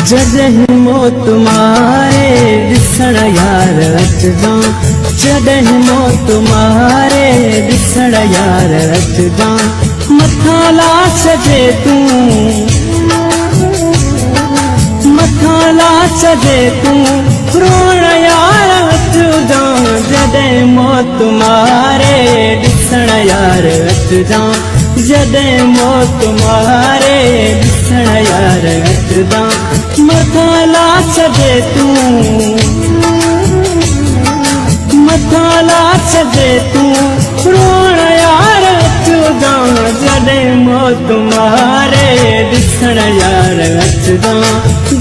जॾहिं मौत मारे ॾिसण यार अचजां, जॾहिं मौत मारे ॾिसण यार अचजां। मथां लाश जे तूं, मथां लाश जे तूं रोअण यार अचजां। जॾहिं मौत मारे ॾिसण यार अचजां, जॾहिं मौत मारे ॾिसण यार अचजां। मथां लाश जे तूं, मथां लाश जे तूं रोअण यार अचजां। जॾहिं मौत मारे ॾिसण यार अचजां,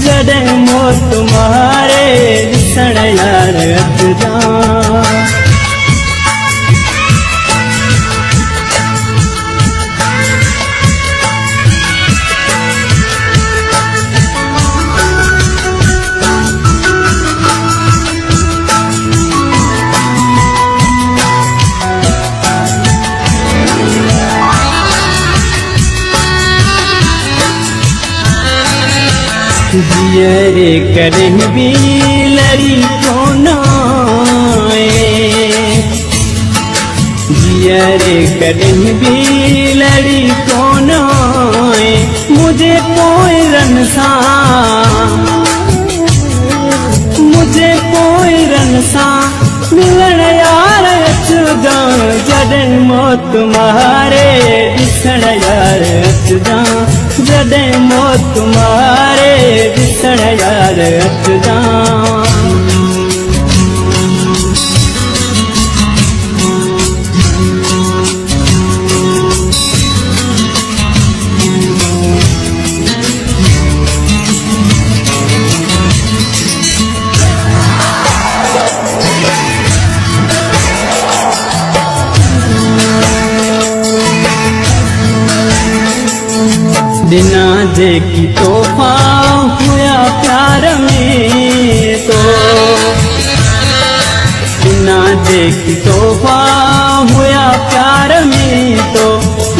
जॾहिं मौत मारे ॾिसण यार अचजां। जियरे कॾहिं बि लड़ी कोन आए, जियरे कॾहिं बि लड़ी कोन आए। मुझे पोइरनि सां, मुझे पोइरनि सां मिलण यार अचजां। जॾहिं मौत मारे ॾिसण यार अचजां, जॾहिं मौत मारे ॾिसण यार अचजां। बिना जेकी तोहफा हुया प्यार में तो, बिना जेकी तोहफा हुया प्यार में तो।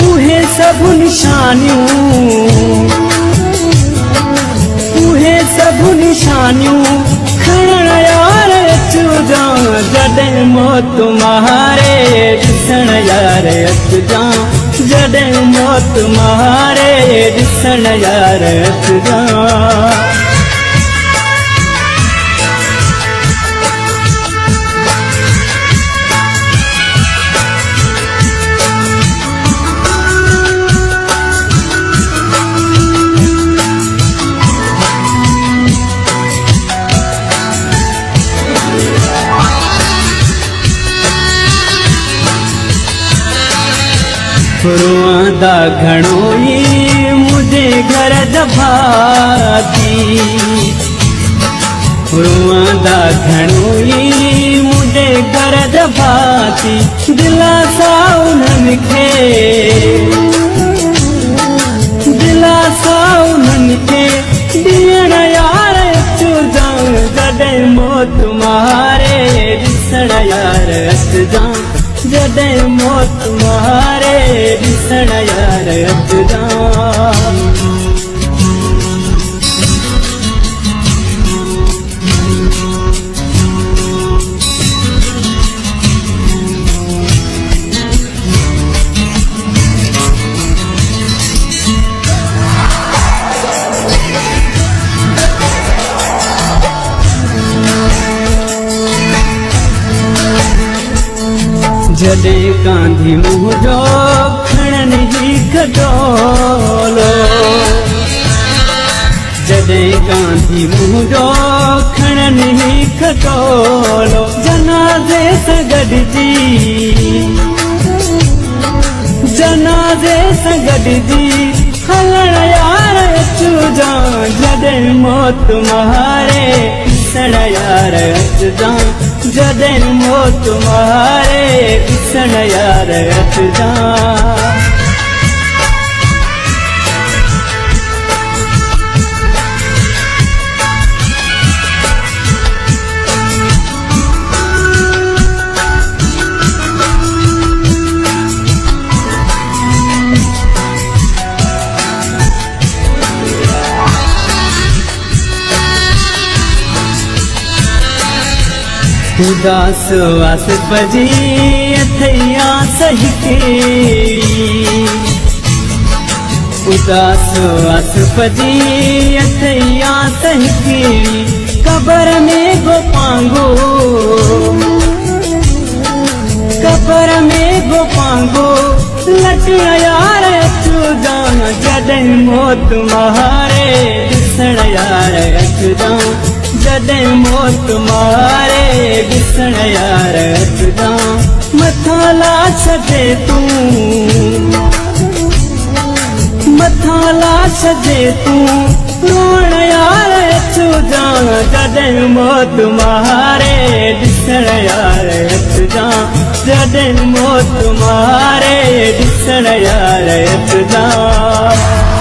उहे सब निशानियूं, उहे सब निशानियूं खणण यार अचजां। जॾहिं मौत मारे ॾिसण यार अचजां, जॾहिं मौत मारे ॾिसण यार अचजां। रोआंदा घणो ई मुंहिंजे घर दभाती, रोआंदा घणो ई मुंहिंजे घर दभाती। दिलासा उन्हनि खे, दिलासा उन्हनि खे ॾियण यार अचजां। जॾहिं मौत मारे ॾिसण यार अचजां, जॾहिं मौत मारे ॾिसण यार अचजां। जॾहिं कांधी मुंहिंजो खणनि ही खटोलो, जॾहिं कांधी मुंहिंजो खणनि ही खटोलो। जनाज़े सां गॾिजी, जनाज़े सां गॾिजी हलण यार अचजां। जॾहिं मौत मारे ॾिसण यार अचजां, जॾहिं मौत मारे ॾिसण यार अचजां। उदास आस बजी अथैया सही केड़ी उदास आस बजी अथैया सही केड़ी कबर में गो पांगो कबर में गो पांगो लटण यार अचु जान जॾहिं मौत मारे ॾिसण यार अचु जान जॾहिं मौत मारे ॾिसण यार अचु जान मथां ला छॾे तूं मथां ला छॾे तूं रोअण यार अचु जान जॾहिं मौत मारे ॾिसण यार अचु जान जॾहिं मौत मारे ॾिसण यार अचु जान।